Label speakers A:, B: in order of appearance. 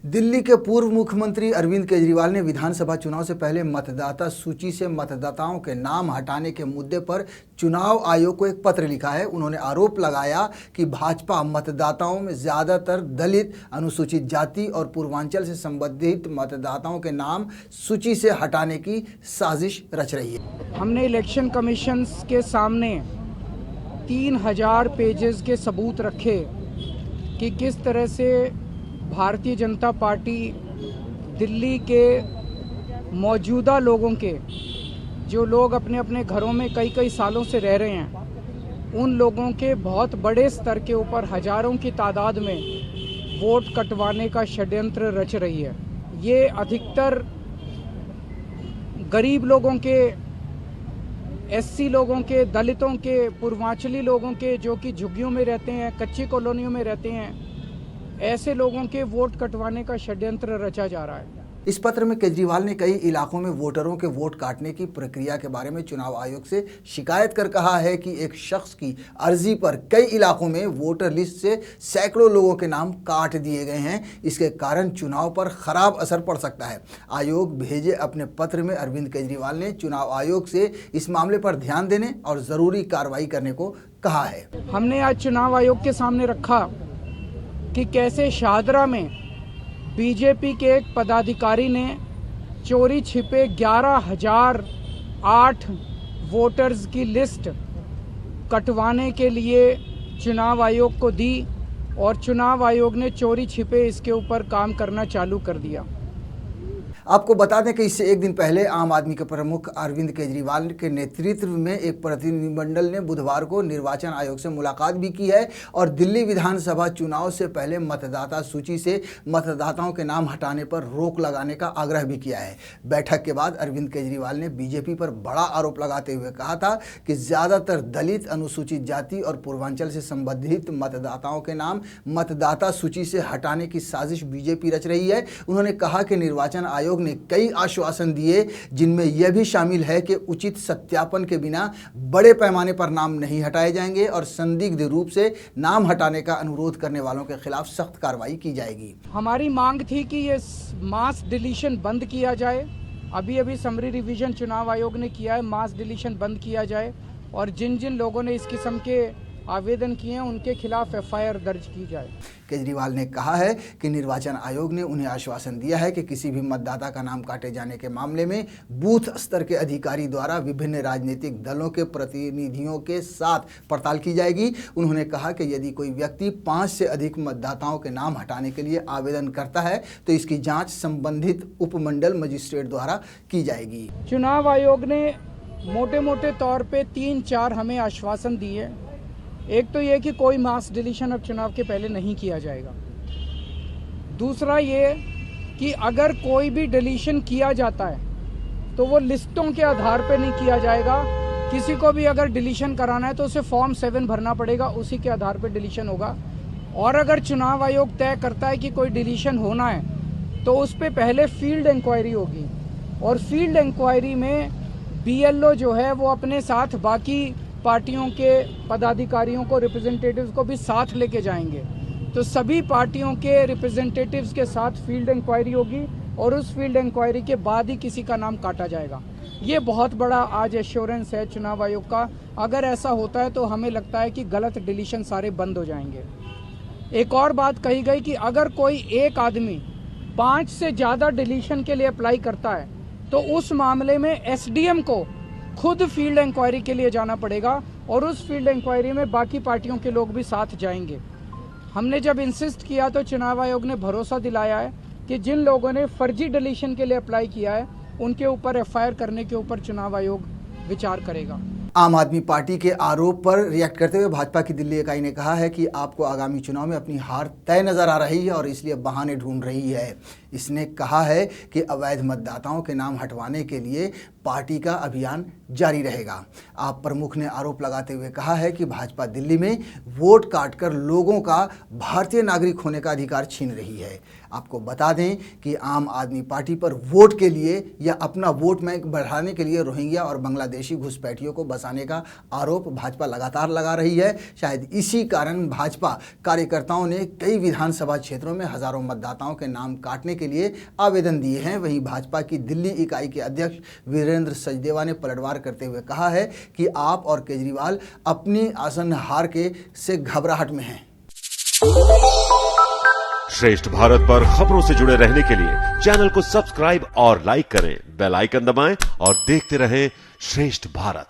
A: दिल्ली के पूर्व मुख्यमंत्री अरविंद केजरीवाल ने विधानसभा चुनाव से पहले मतदाता सूची से मतदाताओं के नाम हटाने के मुद्दे पर चुनाव आयोग को एक पत्र लिखा है। उन्होंने आरोप लगाया कि भाजपा मतदाताओं में ज़्यादातर दलित, अनुसूचित जाति और पूर्वांचल से संबंधित मतदाताओं के नाम सूची से हटाने की साजिश रच रही है।
B: हमने इलेक्शन कमीशन के सामने 3000 पेजेस के सबूत रखे कि किस तरह से भारतीय जनता पार्टी दिल्ली के मौजूदा लोगों के, जो लोग अपने अपने घरों में कई कई सालों से रह रहे हैं, उन लोगों के बहुत बड़े स्तर के ऊपर हजारों की तादाद में वोट कटवाने का षड्यंत्र रच रही है। ये अधिकतर गरीब लोगों के, एससी लोगों के, दलितों के, पूर्वांचली लोगों के, जो कि झुग्गियों में रहते हैं, कच्ची कॉलोनियों में रहते हैं, ऐसे लोगों के वोट कटवाने का षड्यंत्र रचा जा रहा है।
A: इस पत्र में केजरीवाल ने कई इलाकों में वोटरों के वोट काटने की प्रक्रिया के बारे में चुनाव आयोग से शिकायत कर कहा है कि एक शख्स की अर्जी पर कई इलाकों में वोटर लिस्ट से सैकड़ों लोगों के नाम काट दिए गए हैं। इसके कारण चुनाव पर खराब असर पड़ सकता है। आयोग भेजे अपने पत्र में अरविंद केजरीवाल ने चुनाव आयोग से इस मामले पर ध्यान देने और ज़रूरी कार्रवाई करने को कहा है।
B: हमने आज चुनाव आयोग के सामने रखा कि कैसे शाहदरा में बीजेपी के एक पदाधिकारी ने चोरी छिपे 11,008 वोटर्स की लिस्ट कटवाने के लिए चुनाव आयोग को दी और चुनाव आयोग ने चोरी छिपे इसके ऊपर काम करना चालू कर दिया।
A: आपको बता दें कि इससे एक दिन पहले आम आदमी के प्रमुख अरविंद केजरीवाल के नेतृत्व में एक प्रतिनिधिमंडल ने बुधवार को निर्वाचन आयोग से मुलाकात भी की है और दिल्ली विधानसभा चुनाव से पहले मतदाता सूची से मतदाताओं के नाम हटाने पर रोक लगाने का आग्रह भी किया है। बैठक के बाद अरविंद केजरीवाल ने बीजेपी पर बड़ा आरोप लगाते हुए कहा था कि ज़्यादातर दलित, अनुसूचित जाति और पूर्वांचल से संबंधित मतदाताओं के नाम मतदाता सूची से हटाने की साजिश बीजेपी रच रही है। उन्होंने कहा कि निर्वाचन आयोग ने कई आश्वासन दिए, जिनमें यह भी शामिल है कि उचित सत्यापन के बिना बड़े पैमाने पर नाम नहीं हटाए जाएंगे और संदिग्ध रूप से नाम हटाने का अनुरोध करने वालों के खिलाफ सख्त कार्रवाई की जाएगी।
B: हमारी मांग थी कि ये मास डिलीशन बंद किया जाए। अभी समरी रिवीजन चुनाव आयोग ने किया है, मास डिलीशन बंद किया जाए और जिन जिन लोगों ने इस किस्म के आवेदन किए हैं उनके खिलाफ एफआईआर दर्ज की जाए।
A: केजरीवाल ने कहा है कि निर्वाचन आयोग ने उन्हें आश्वासन दिया है कि किसी भी मतदाता का नाम काटे जाने के मामले में बूथ स्तर के अधिकारी द्वारा विभिन्न राजनीतिक दलों के प्रतिनिधियों के साथ पड़ताल की जाएगी। उन्होंने कहा कि यदि कोई व्यक्ति 5 से अधिक मतदाताओं के नाम हटाने के लिए आवेदन करता है तो इसकी जाँच संबंधित उपमंडल मजिस्ट्रेट द्वारा की जाएगी।
B: चुनाव आयोग ने मोटे मोटे तौर पर 3-4 हमें आश्वासन दिए। एक तो ये कि कोई मास डिलीशन अब चुनाव के पहले नहीं किया जाएगा। दूसरा ये कि अगर कोई भी डिलीशन किया जाता है तो वो लिस्टों के आधार पर नहीं किया जाएगा। किसी को भी अगर डिलीशन कराना है तो उसे फॉर्म 7 भरना पड़ेगा, उसी के आधार पर डिलीशन होगा। और अगर चुनाव आयोग तय करता है कि कोई डिलीशन होना है तो उस पर पहले फील्ड इंक्वायरी होगी और फील्ड इंक्वायरी में बीएलओ जो है वो अपने साथ बाकी पार्टियों के पदाधिकारियों को, रिप्रेजेंटेटिव्स को भी साथ लेके जाएंगे। तो सभी पार्टियों के रिप्रेजेंटेटिव्स के साथ फील्ड इंक्वायरी होगी और उस फील्ड इंक्वायरी के बाद ही किसी का नाम काटा जाएगा। ये बहुत बड़ा आज एश्योरेंस है चुनाव आयोग का। अगर ऐसा होता है तो हमें लगता है कि गलत डिलीशन सारे बंद हो जाएंगे। एक और बात कही गई कि अगर कोई एक आदमी 5 से ज़्यादा डिलीशन के लिए अप्लाई करता है तो उस मामले में एसडीएम को खुद फील्ड इंक्वायरी के लिए जाना पड़ेगा और उस फील्ड इंक्वायरी में बाकी पार्टियों के लोग भी साथ जाएंगे। हमने जब इंसिस्ट किया तो चुनाव आयोग ने भरोसा दिलाया है कि जिन लोगों ने फर्जी डिलीशन के लिए अप्लाई किया है उनके ऊपर एफआईआर करने के ऊपर चुनाव आयोग विचार करेगा।
A: आम आदमी पार्टी के आरोप पर रिएक्ट करते हुए भाजपा की दिल्ली इकाई ने कहा है कि आपको आगामी चुनाव में अपनी हार तय नजर आ रही है और इसलिए बहाने ढूंढ रही है। इसने कहा है कि अवैध मतदाताओं के नाम हटवाने के लिए पार्टी का अभियान जारी रहेगा। आप प्रमुख ने आरोप लगाते हुए कहा है कि भाजपा दिल्ली में वोट काटकर लोगों का भारतीय नागरिक होने का अधिकार छीन रही है। आपको बता दें कि आम आदमी पार्टी पर वोट के लिए या अपना वोट बैंक बढ़ाने के लिए रोहिंग्या और बांग्लादेशी घुसपैठियों को बसाने का आरोप भाजपा लगातार लगा रही है। शायद इसी कारण भाजपा कार्यकर्ताओं ने कई विधानसभा क्षेत्रों में हजारों मतदाताओं के नाम काटने के लिए आवेदन दिए हैं। वहीं भाजपा की दिल्ली इकाई के अध्यक्ष वीरेंद्र सचदेवा ने पलटवार करते हुए कहा है कि आप और केजरीवाल अपनी आसन्न हार से घबराहट में हैं।
C: श्रेष्ठ भारत पर खबरों से जुड़े रहने के लिए चैनल को सब्सक्राइब और लाइक करें, बेल आइकन दबाएं और देखते रहें श्रेष्ठ भारत।